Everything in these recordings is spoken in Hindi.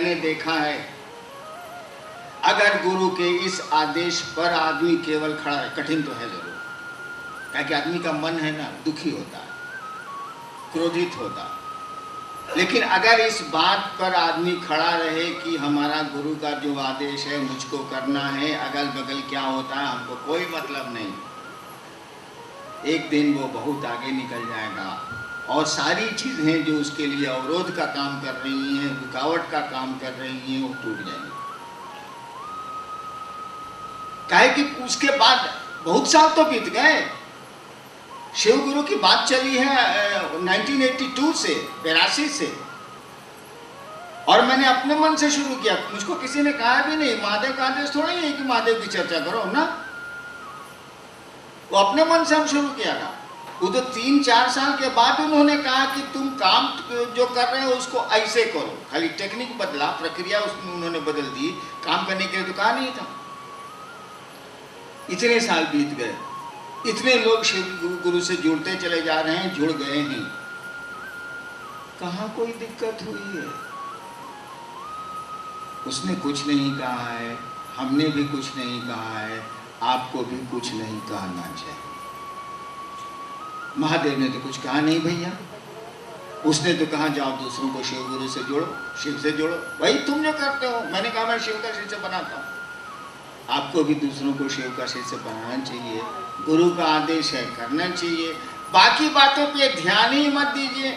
मैंने देखा है, अगर गुरु के इस आदेश पर आदमी केवल खड़ा है, कठिन तो है जरूर, क्योंकि आदमी का मन है ना दुखी होता है, क्रोधित होता है, लेकिन अगर इस बात पर आदमी खड़ा रहे कि हमारा गुरु का जो आदेश है मुझको करना है, अगल बगल क्या होता है हमको कोई मतलब नहीं, एक दिन वो बहुत आगे निकल जाएगा और सारी चीज़ें जो उसके लिए अवरोध का काम कर रही हैं, रुकावट का काम कर रही हैं, वो टूट जाएंगी। काहे कि उसके बाद बहुत साल तो बीत गए, शिव गुरु की बात चली है 1982 से, 82 से, और मैंने अपने मन से शुरू किया, मुझको किसी ने कहा भी नहीं, महादेव का आदेश थोड़ा ही है कि महादेव की चर्चा करो ना, वो अपने मन से हम शुरू किया था। वो तो 3-4 साल के बाद उन्होंने कहा कि तुम काम जो कर रहे हो उसको ऐसे करो, खाली टेक्निक बदला, प्रक्रिया उसमें उन्होंने बदल दी, काम करने के लिए तो कहा नहीं था। इतने साल बीत गए, इतने लोग शिव गुरु से जुड़ते चले जा रहे हैं, जुड़ गए हैं, कहाँ कोई दिक्कत हुई है? उसने कुछ नहीं कहा है, हमने भी कुछ नहीं कहा है, आपको भी कुछ नहीं कहना चाहिए। महादेव ने तो कुछ कहा नहीं भैया, उसने तो कहा जाओ दूसरों को शिव गुरु से जोड़ो, शिव से जोड़ो, वही तुम जो करते हो। मैंने कहा मैं शिव का शिष्य बनाता हूँ, आपको भी दूसरों को शिव का शिष्य बनाना चाहिए, गुरु का आदेश है करना चाहिए, बाकी बातों पे ध्यान ही मत दीजिए।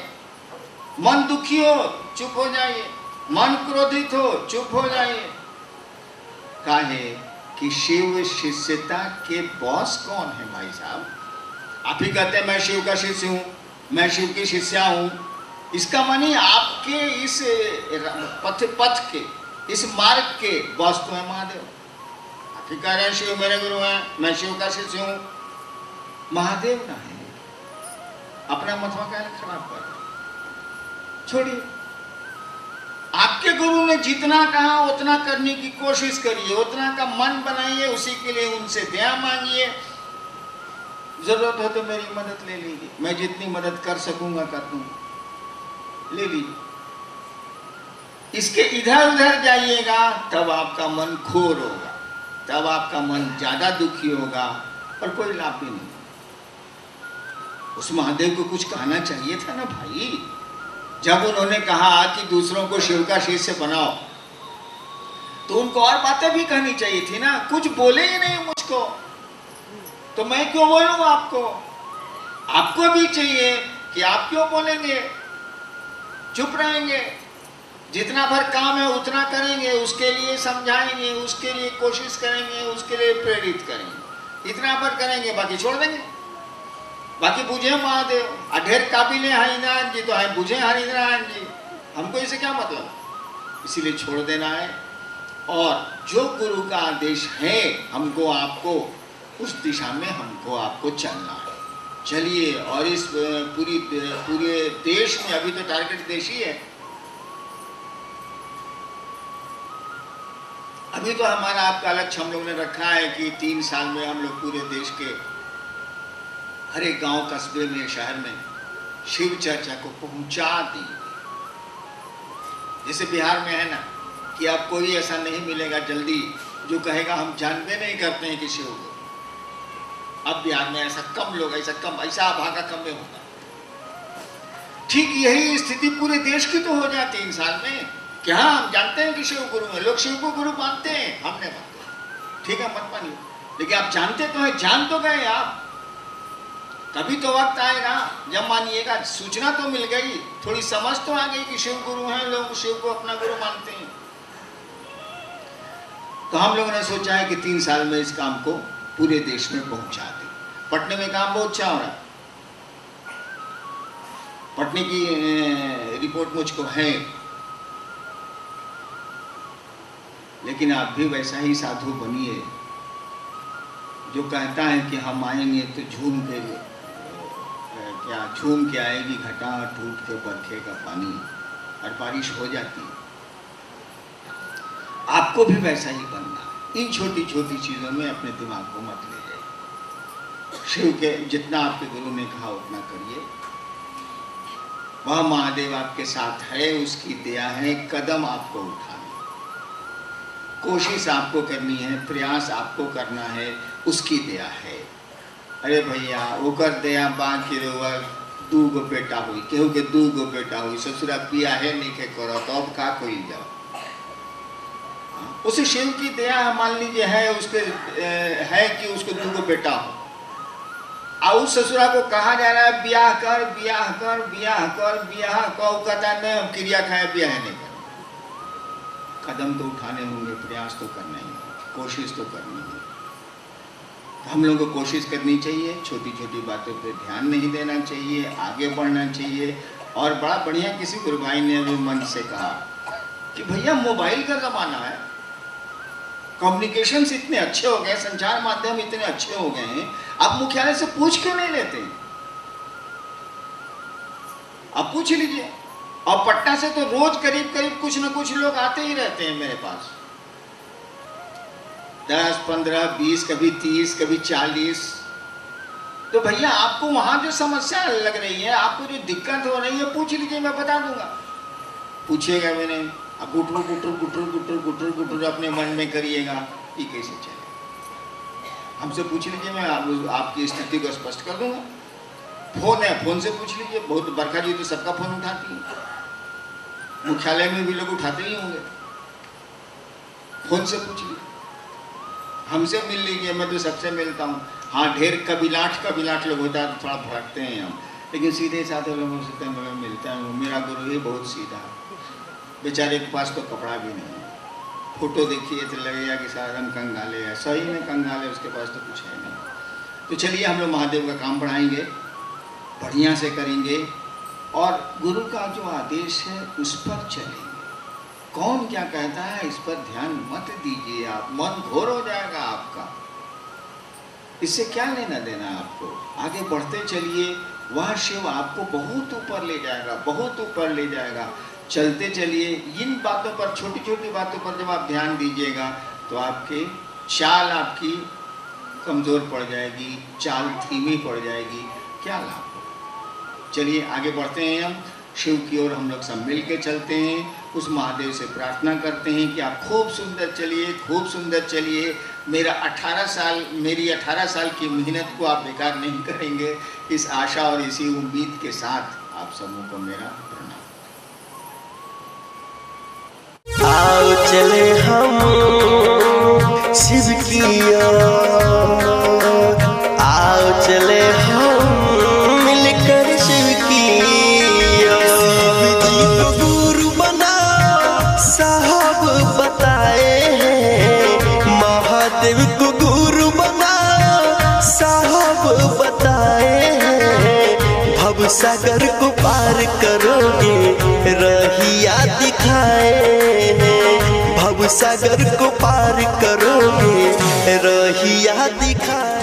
मन दुखी हो चुप हो जाइए, मन क्रोधित हो चुप हो जाइए। काहे कि शिव शिष्यता के बॉस कौन है भाई साहब? आप ही कहते हैं मैं शिव का शिष्य हूँ, मैं शिव की शिष्या हूँ, इसका मानी आपके इस पथ के, इस मार्ग के बॉस तो है महादेव। आप ही कह रहे हैं शिव मेरे गुरु हैं, मैं शिव का शिष्य हूँ, महादेव ना है, अपना मतवा क्या खराब कर, छोड़िए। आपके गुरु ने जितना कहा उतना करने की कोशिश करिए, उतना का मन बनाइए, उसी के लिए उनसे दया मांगिए, जरूरत हो तो मेरी मदद ले लीजिए, मैं जितनी मदद कर सकूंगा कर दूंगा, ले लीजिए। इसके इधर उधर जाइएगा तब आपका मन खोर होगा, तब आपका मन ज्यादा दुखी होगा और कोई लाभ भी नहीं। उस महादेव को कुछ कहना चाहिए था ना भाई, जब उन्होंने कहा कि दूसरों को शिव का शिष्य बनाओ तो उनको और बातें भी कहनी चाहिए थी ना, कुछ बोले ही नहीं मुझको, तो मैं क्यों बोलूंगा आपको? आपको भी चाहिए कि आप क्यों बोलेंगे, चुप रहेंगे, जितना भर काम है उतना करेंगे, उसके लिए समझाएंगे, उसके लिए कोशिश करेंगे, उसके लिए प्रेरित करेंगे, इतना भर करेंगे, बाकी छोड़ देंगे। बाकी बुझे महादेव, अढेर काबिल है हरिनारायण जी, तो है बुझे हरिनारायण जी, हमको इससे क्या मतलब, इसीलिए छोड़ देना है। और जो गुरु का आदेश है हमको आपको उस दिशा में हमको आपको चलना है, चलिए। और इस पूरे देश में, अभी तो टारगेट देश ही है, अभी तो हमारा आपका लक्ष्य हम लोगों ने रखा है कि 3 साल में हम लोग पूरे देश के हर एक गांव कस्बे में, शहर में शिव चर्चा को पहुंचा दी। जैसे बिहार में है ना कि अब कोई ऐसा नहीं मिलेगा जल्दी जो कहेगा हम जानते नहीं करते हैं कि शिव को, अब बिहार में ऐसा कम लोग, ऐसा अभागा कम में होगा। ठीक यही स्थिति पूरे देश की तो हो जाए 3 साल में कि हाँ हम जानते हैं कि शिव गुरु है, लोग शिव को गुरु मानते हैं, हमने मानते, ठीक है मत मानिए, लेकिन आप जानते तो हैं, जान तो गए आप, कभी तो वक्त आएगा जब मानिएगा, सूचना तो मिल गई, थोड़ी समझ तो आ गई कि शिव गुरु हैं, लोग शिव को अपना गुरु मानते हैं। तो हम लोगों ने सोचा है कि 3 साल में इस काम को पूरे देश में पहुंचा दें। पटने में काम बहुत अच्छा हो रहा है, पटने की रिपोर्ट मुझको है, लेकिन आप भी वैसा ही साधु बनिए जो कहता है कि हम आएंगे तो झूम के आएगी घटा, टूट के बरखे का पानी, और बारिश हो जाती है। आपको भी वैसा ही बनना, इन छोटी छोटी चीज़ों में अपने दिमाग को मत ले जाइए। शिव के जितना आपके गुरु ने कहा उतना करिए, वह महादेव आपके साथ है, उसकी दया है। कदम आपको उठाना, कोशिश आपको करनी है, प्रयास आपको करना है, उसकी दया है। अरे भैया ओकर दया बाकी दू गो बेटा हुई, केहू के दू गो बेटा हुई, ससुरा पिया है नहीं के करो तो अब का कोई जाओ। उस शिव की दया मान लीजिए है, उसके है कि उसको दू गो बेटा हो, और उस ससुरा को कहा जा रहा है ब्याह कर ब्याह कर ब्याह कर ब्याह कर, कहता है हम क्रिया खाए ब्याह नहीं कर। कदम तो उठाने होंगे, प्रयास तो करना ही, कोशिश तो करनी है। हम लोगों को कोशिश करनी चाहिए, छोटी छोटी बातों पे ध्यान नहीं देना चाहिए, आगे बढ़ना चाहिए। और बड़ा बढ़िया किसी गुरु भाई ने अभी मन से कहा कि भैया मोबाइल का ज़माना है, कम्युनिकेशंस इतने अच्छे हो गए, संचार माध्यम इतने अच्छे हो गए हैं, आप मुख्यालय से पूछ क्यों नहीं लेते? आप पूछ लीजिए। और पटना से तो रोज करीब करीब कुछ न कुछ लोग आते ही रहते हैं मेरे पास, 10, 15, 20, कभी 30, कभी 40। तो भैया आपको वहां जो समस्या लग रही है, आपको जो दिक्कत हो रही है, पूछ लीजिए, मैं बता दूंगा। पूछिएगा मैंने, अब गुटरू गुटरू गुटरू गुटरू गुटरू गुटरू अपने मन में करिएगा, ये कैसे चले? हमसे पूछ लीजिए, मैं आपकी स्थिति को स्पष्ट कर दूंगा। फोन है, फोन से पूछ लीजिए। बहुत बरखा जी तो सबका फोन उठाती है, मुख्यालय में भी लोग उठाते ही होंगे। फोन से पूछ लीजिए, हमसे मिल लीजिए, मैं तो सबसे मिलता हूँ। हाँ, ढेर कबिलाट लोग होता है तो थोड़ा भटकते हैं हम, लेकिन सीधे साधे लोगों से मैं मिलता हूँ। मेरा गुरु ही बहुत सीधा, बेचारे के पास तो कपड़ा भी नहीं, फोटो देखिए तो लगेगा कि शायद हम कंगाले हैं, सही में कंगाले, उसके पास तो कुछ है नहीं। तो चलिए हम लोग महादेव का काम बढ़ाएंगे, बढ़िया से करेंगे, और गुरु का जो आदेश है उस पर चलेंगे। कौन क्या कहता है इस पर ध्यान मत दीजिए, आप मन घोर हो जाएगा आपका, इससे क्या लेना देना है आपको। आगे बढ़ते चलिए, वह शिव आपको बहुत ऊपर ले जाएगा, बहुत ऊपर ले जाएगा। चलते चलिए, इन बातों पर, छोटी छोटी बातों पर जब आप ध्यान दीजिएगा तो आपके चाल आपकी कमज़ोर पड़ जाएगी, चाल धीमी पड़ जाएगी, क्या लाभ हो। चलिए आगे बढ़ते हैं, हम शिव की ओर हम लोग सब मिल के चलते हैं। उस महादेव से प्रार्थना करते हैं कि आप खूब सुंदर चलिए, खूब सुंदर चलिए। मेरी 18 साल की मेहनत को आप बेकार नहीं करेंगे, इस आशा और इसी उम्मीद के साथ आप सबों को मेरा प्रणाम। आओ चले हम शिव की ओर, आओ चले हम मिलकर शिव की ओर। जी को गुरु बना साहब बताए हैं, महादेव को गुरु बना साहब बताए हैं। भव सागर को पार करोगे रहिया दिखाए हैं, भव सागर को पार करोगे रहिया दिखाए।